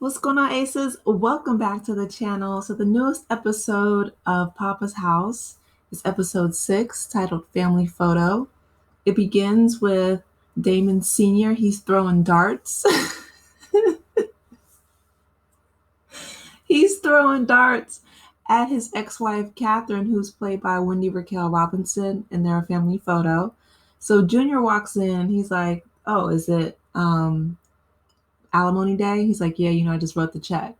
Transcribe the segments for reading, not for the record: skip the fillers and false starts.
What's going on, Aces? Welcome back to the channel. So, the newest episode of Papa's House is episode 6, titled Family Photo. It begins with Damon Sr. He's throwing darts. He's throwing darts at his ex-wife, Catherine, who's played by Wendy Raquel Robinson in their family photo. So, Junior walks in. He's like, oh, is it alimony day? He's like, yeah, I just wrote the check.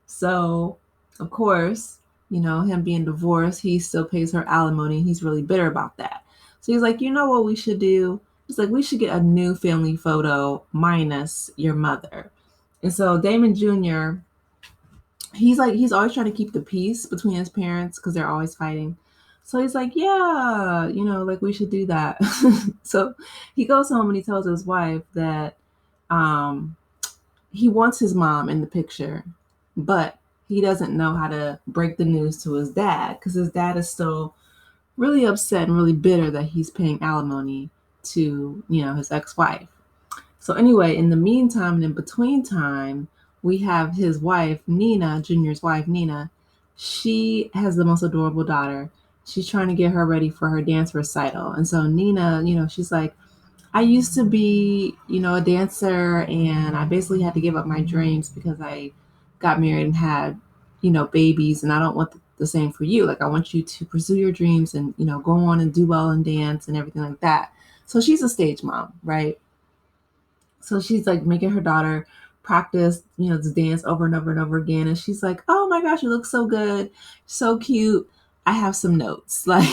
So, of course, him being divorced, he still pays her alimony. He's really bitter about that. So he's like, you know what we should do? He's like, we should get a new family photo minus your mother. And so Damon Jr., he's always trying to keep the peace between his parents because they're always fighting. So he's like, yeah, like we should do that. So he goes home and he tells his wife that um he wants his mom in the picture, but he doesn't know how to break the news to his dad because his dad is still really upset and really bitter that he's paying alimony to, his ex-wife. So anyway, in the meantime and in between time, we have his wife, Nina, Junior's wife, Nina. She has the most adorable daughter. She's trying to get her ready for her dance recital. And so Nina, she's like, I used to be, a dancer, and I basically had to give up my dreams because I got married and had, babies, and I don't want the same for you. Like, I want you to pursue your dreams and, go on and do well in dance and everything like that. So she's a stage mom, right? So she's like making her daughter practice, this dance over and over and over again. And she's like, oh my gosh, you look so good, so cute. I have some notes. Like,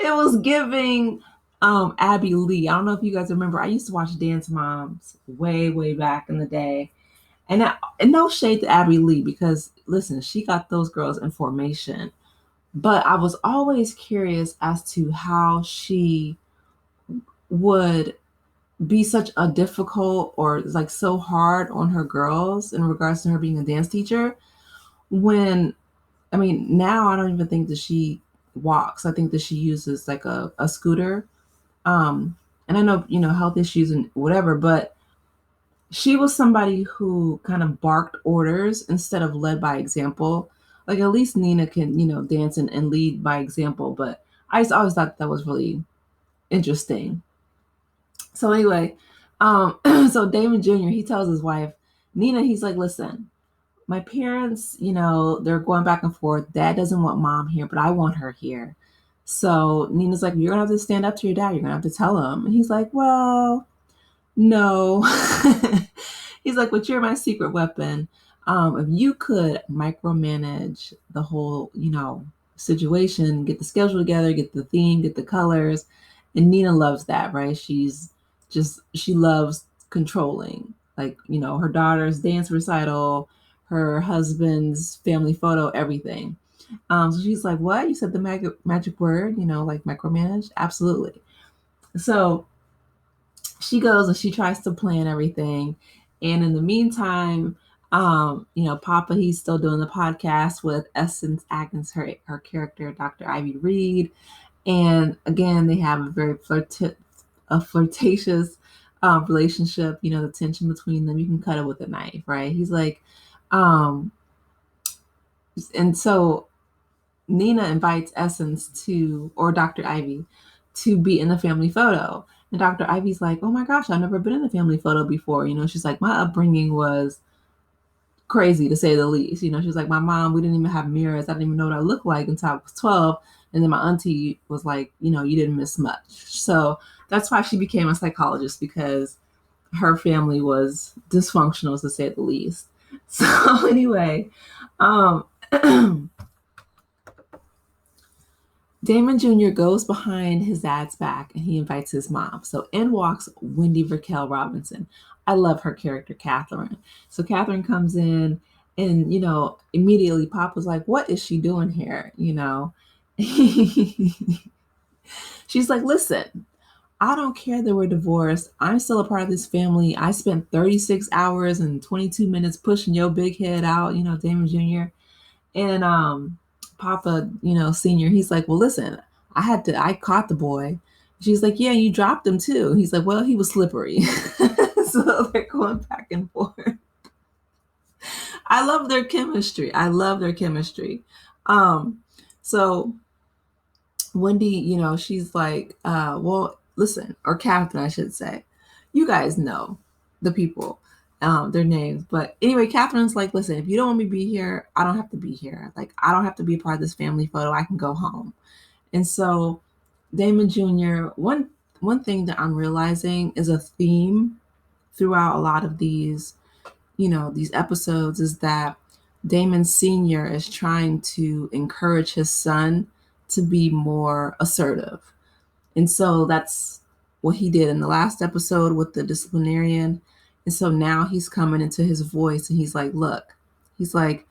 it was giving Abby Lee. I don't know if you guys remember. I used to watch Dance Moms way, way back in the day. And no shade to Abby Lee because listen, she got those girls in formation. But I was always curious as to how she would be such a difficult or like so hard on her girls in regards to her being a dance teacher when now I don't even think that she walks. I think that she uses like a scooter. And I know, health issues and whatever, but she was somebody who kind of barked orders instead of led by example. Like at least Nina can, dance and lead by example, but I just always thought that was really interesting. So anyway, so Damon Jr., he tells his wife, Nina, he's like, listen, my parents, they're going back and forth. Dad doesn't want mom here, but I want her here. So Nina's like, you're gonna have to stand up to your dad. You're gonna have to tell him. And he's like, well, no. He's like, but you're my secret weapon. If you could micromanage the whole, situation, get the schedule together, get the theme, get the colors. And Nina loves that, right? She loves controlling, like, her daughter's dance recital, her husband's family photo, everything. So she's like, what? You said the magic word, like micromanage? Absolutely. So she goes and she tries to plan everything. And in the meantime, Poppa, he's still doing the podcast with Essence Atkins, her character, Dr. Ivy Reed. And again, they have a very flirtatious relationship, the tension between them. You can cut it with a knife, right? He's like, um, and so Nina invites Essence or Dr. Ivy to be in the family photo. And Dr. Ivy's like, oh my gosh, I've never been in the family photo before. She's like, my upbringing was crazy to say the least. She's like, my mom, we didn't even have mirrors. I didn't even know what I looked like until I was 12. And then my auntie was like, you didn't miss much. So that's why she became a psychologist, because her family was dysfunctional, to say the least. So anyway, um, Damon Jr. goes behind his dad's back and he invites his mom. So in walks Wendy Raquel Robinson. I love her character, Catherine. So Catherine comes in and, immediately Papa's like, what is she doing here? She's like, listen, I don't care that we're divorced. I'm still a part of this family. I spent 36 hours and 22 minutes pushing your big head out, Damon Jr. And Papa, Senior, he's like, well, listen, I caught the boy. She's like, yeah, you dropped him too. He's like, well, he was slippery. So they're going back and forth. I love their chemistry. I love their chemistry. So Wendy, she's like, well, listen, or Catherine, I should say. You guys know the people, their names. But anyway, Catherine's like, listen, if you don't want me to be here, I don't have to be here. Like, I don't have to be a part of this family photo. I can go home. And so Damon Jr., one thing that I'm realizing is a theme throughout a lot of these episodes is that Damon Sr. is trying to encourage his son to be more assertive. And so that's what he did in the last episode with the disciplinarian. And so now he's coming into his voice and he's like, look, he's like,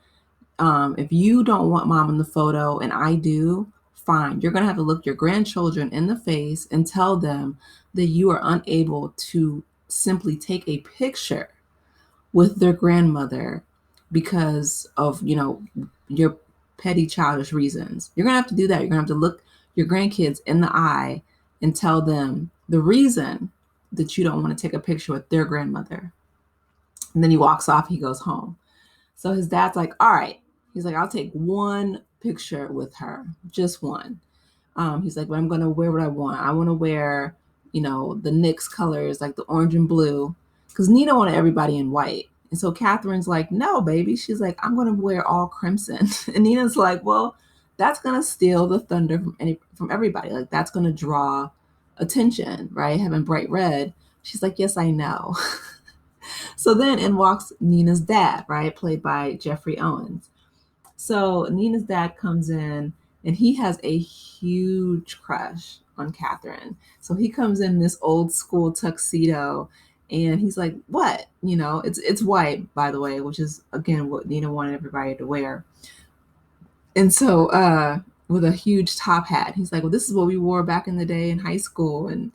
if you don't want mom in the photo and I do, fine. You're going to have to look your grandchildren in the face and tell them that you are unable to simply take a picture with their grandmother because of, your petty childish reasons. You're going to have to do that. You're going to have to look your grandkids in the eye and tell them the reason that you don't want to take a picture with their grandmother. And then he walks off, he goes home. So his dad's like, all right. He's like, I'll take one picture with her, just one. He's like, but I'm going to wear what I want. I want to wear, the Knicks colors, like the orange and blue, because Nina wanted everybody in white. And so Catherine's like, no, baby. She's like, I'm going to wear all crimson. And Nina's like, well, that's going to steal the thunder from everybody. Like, that's going to draw attention, right? Having bright red. She's like, yes, I know. So then in walks Nina's dad, right? Played by Jeffrey Owens. So Nina's dad comes in and he has a huge crush on Catherine. So he comes in this old school tuxedo and he's like, what? It's white, by the way, which is, again, what Nina wanted everybody to wear. And so with a huge top hat, he's like, well, this is what we wore back in the day in high school. And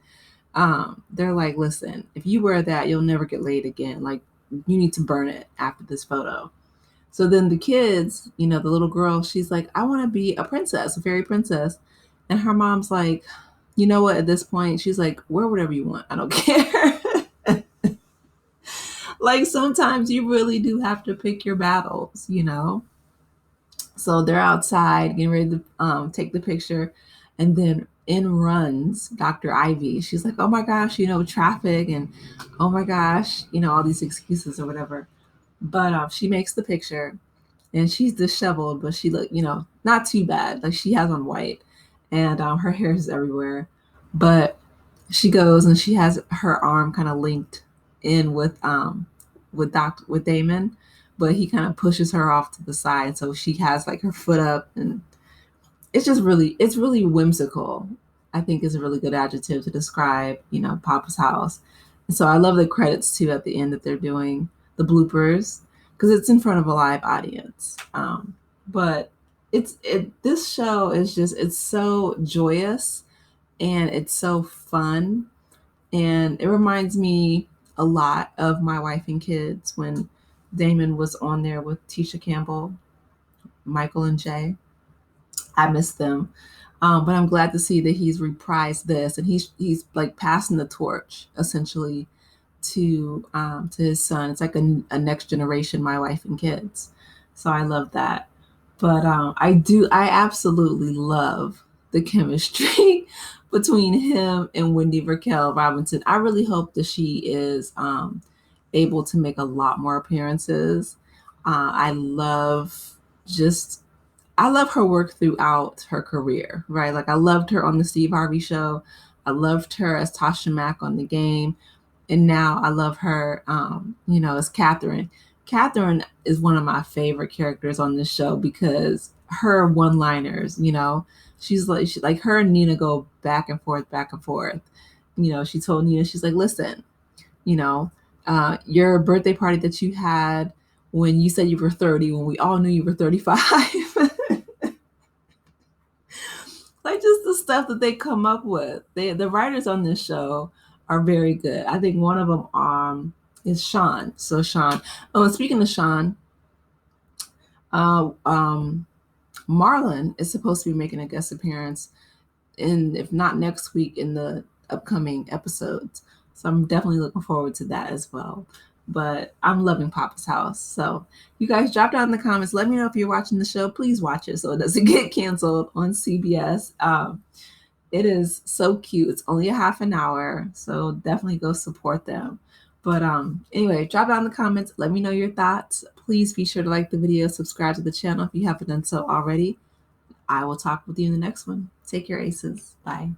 they're like, listen, if you wear that, you'll never get laid again. Like, you need to burn it after this photo. So then the kids, the little girl, she's like, I want to be a princess, a fairy princess. And her mom's like, you know what, at this point, she's like, wear whatever you want. I don't care. Like, sometimes you really do have to pick your battles. So they're outside getting ready to take the picture. And then in runs Dr. Ivy. She's like, oh my gosh, traffic. And oh my gosh, all these excuses or whatever. But she makes the picture and she's disheveled, but she look, not too bad. Like, she has on white and her hair is everywhere. But she goes and she has her arm kind of linked in with Damon, but he kind of pushes her off to the side. So she has like her foot up and it's really whimsical. I think is a really good adjective to describe, Papa's house. And so I love the credits too at the end that they're doing the bloopers because it's in front of a live audience. But this show is it's so joyous and it's so fun. And it reminds me a lot of My Wife and Kids when Damon was on there with Tisha Campbell, Michael and Jay. I miss them. But I'm glad to see that he's reprised this and he's like passing the torch essentially to his son. It's like a next generation My Wife and Kids. So I love that. But I absolutely love the chemistry between him and Wendy Raquel Robinson. I really hope that she is able to make a lot more appearances. I love her work throughout her career, right? Like, I loved her on the Steve Harvey Show. I loved her as Tasha Mack on The Game. And now I love her, as Catherine. Catherine is one of my favorite characters on this show because her one-liners, she's like her and Nina go back and forth, back and forth. She told Nina, she's like, listen, your birthday party that you had when you said you were 30, when we all knew you were 35. Like, just the stuff that they come up with. The writers on this show are very good. I think one of them is Sean. So Sean. Oh, and speaking of Sean, Marlon is supposed to be making a guest appearance if not next week, in the upcoming episodes. So I'm definitely looking forward to that as well. But I'm loving Papa's House. So you guys drop down in the comments. Let me know if you're watching the show. Please watch it so it doesn't get canceled on CBS. It is so cute. It's only a half an hour, so definitely go support them. But anyway, drop down in the comments. Let me know your thoughts. Please be sure to like the video, subscribe to the channel if you haven't done so already. I will talk with you in the next one. Take care, Aces. Bye.